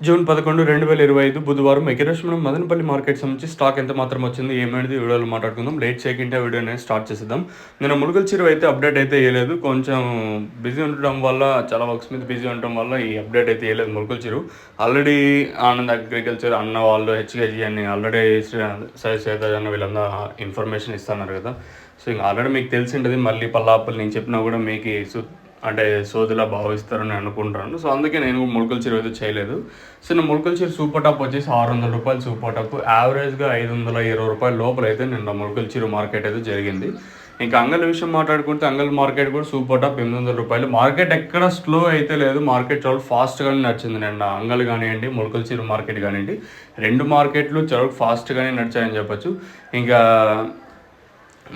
June 11, 2025 బుధవారం ఈరోజు మనం మదనపల్లి మార్కెట్ సంబంధించి స్టాక్ ఎంత మాత్రం వచ్చింది ఏమైనది వీడియోలో మాట్లాడుకుందాం. లేట్ చేయకుండా వీడియో అనేది స్టార్ట్ చేసేద్దాం. నేను ములుగుల చెరువు అయితే అప్డేట్ అయితే వేయలేదు, కొంచెం బిజీ ఉండడం వల్ల, చాలా వర్క్స్ మీద బిజీ ఉండడం వల్ల ఈ అప్డేట్ అయితే వేయలేదు. ములుగుల చెరువు ఆల్రెడీ ఆనంద్ అగ్రికల్చర్ అన్న వాళ్ళు హెచ్కేజీ అని ఆల్రెడీ సైజ్ అన్న వీళ్ళందరూ ఇన్ఫర్మేషన్ ఇస్తున్నారు కదా. సో ఇంకా ఆల్రెడీ మీకు తెలిసి ఉంటుంది. మళ్ళీ పల్లాపల్లి నేను చెప్పినా కూడా మీకు అంటే సోదిలా భావిస్తారని అనుకుంటున్నాను. సో అందుకే నేను ములకల చెరువు అయితే చేయలేదు. సో నేను ములకల చెరువు సూపర్ టాప్ వచ్చేసి ₹600 సూపర్ టాప్, యావరేజ్గా ₹520 లోపల అయితే నిన్న ములకల చెరువు మార్కెట్ అయితే జరిగింది. ఇంకా అంగల్ విషయం మాట్లాడుకుంటే అంగల్ మార్కెట్ కూడా సూపర్ టాప్ ₹800. మార్కెట్ ఎక్కడ స్లో అయితే లేదు, మార్కెట్ చాలా ఫాస్ట్గానే నడిచింది నిన్న. అంగల్ కానివ్వండి, ములకల చెరువు మార్కెట్ కానివ్వండి, రెండు మార్కెట్లు చాలా ఫాస్ట్గానే నడిచాయని చెప్పొచ్చు. ఇంకా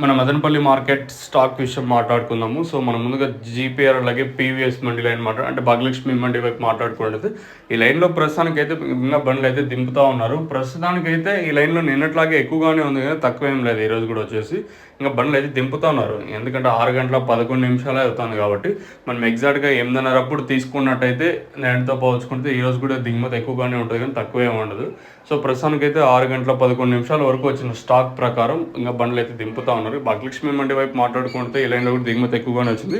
మన మదనపల్లి మార్కెట్ స్టాక్ విషయం మాట్లాడుకుందాము. సో మనం ముందుగా జీపీఆర్ అలాగే పీవీఎస్ మండి లైన్ అంటే భాగ్యలక్ష్మి మండి వైపు మాట్లాడుకున్నట్లయితే ఈ లైన్లో ప్రస్తుతానికి అయితే ఇంకా బండ్లు అయితే దింపుతూ ఉన్నారు. ప్రస్తుతానికైతే ఈ లైన్లో నిన్నట్లాగే ఎక్కువగానే ఉంది కానీ తక్కువ ఏం లేదు. ఈరోజు కూడా వచ్చేసి ఇంకా బండ్లు అయితే దింపుతూ ఉన్నారు. ఎందుకంటే 6:11 అవుతుంది కాబట్టి మనం ఎగ్జాక్ట్గా 8:30 అప్పుడు తీసుకున్నట్టయితే నేటితో పోల్చుకుంటే ఈరోజు కూడా దిగుమతి ఎక్కువగానే ఉంటుంది కానీ తక్కువ ఏమి ఉండదు. సో ప్రస్తుతానికైతే 6:11 వరకు వచ్చిన స్టాక్ ప్రకారం ఇంకా బండ్లు అయితే దింపుతూ ఉన్నారు. భాగ్యలక్ష్మి మండి వైపు మాట్లాడుకుంటే ఈ లైన్లో కూడా దిగుమతి ఎక్కువగానే వచ్చింది.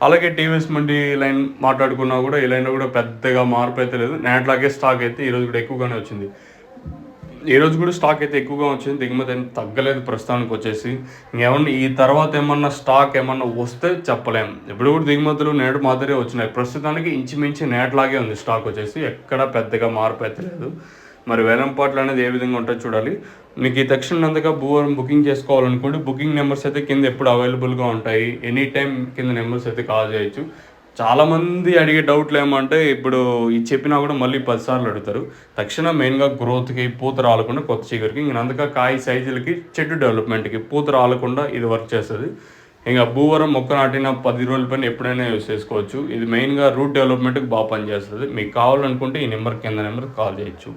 అలాగే టీవీఎస్ మండి లైన్ మాట్లాడుకున్నా కూడా ఈ లైన్లో కూడా పెద్దగా మార్పు అయితే లేదు. నేట్లాగే స్టాక్ అయితే ఈరోజు కూడా ఎక్కువగానే వచ్చింది. ఈరోజు కూడా స్టాక్ అయితే ఎక్కువగా వచ్చింది, దిగుమతి అయితే తగ్గలేదు ప్రస్తుతానికి వచ్చేసి. ఇంకేమన్నా ఈ తర్వాత ఏమన్నా స్టాక్ ఏమన్నా వస్తే చెప్పలేము. ఇప్పుడు కూడా దిగుమతులు నేడు మాదిరే వచ్చినాయి. ప్రస్తుతానికి ఇంచుమించి నేట్లాగే ఉంది స్టాక్ వచ్చేసి, ఎక్కడ పెద్దగా మార్పు అయితే లేదు. మరి వేలంపాట్లు అనేది ఏ విధంగా ఉంటుందో చూడాలి. మీకు ఈ తక్షణంతగా భూవరం బుకింగ్ చేసుకోవాలనుకుంటే బుకింగ్ నెంబర్స్ అయితే కింద ఎప్పుడు అవైలబుల్గా ఉంటాయి. ఎనీ టైం కింద నెంబర్స్ అయితే కాల్ చేయొచ్చు. చాలామంది అడిగే డౌట్లు ఏమంటే ఇప్పుడు ఇది చెప్పినా కూడా మళ్ళీ 10 సార్లు అడుగుతారు. తక్షణం మెయిన్గా గ్రోత్కి, పూత రాలకుండా, కొత్త చిగురికి, ఇంకా అందుక కాయ సైజులకి, చెట్టు డెవలప్మెంట్కి పూత రాలకుండా ఇది వర్క్ చేస్తుంది. ఇంకా భూవరం మొక్క నాటిన 10 రోజుల పైన ఎప్పుడైనా యూస్ చేసుకోవచ్చు. ఇది మెయిన్గా రూట్ డెవలప్మెంట్కి బాగా పనిచేస్తుంది. మీకు కావాలనుకుంటే ఈ నెంబర్ కింద నెంబర్కి కాల్ చేయొచ్చు.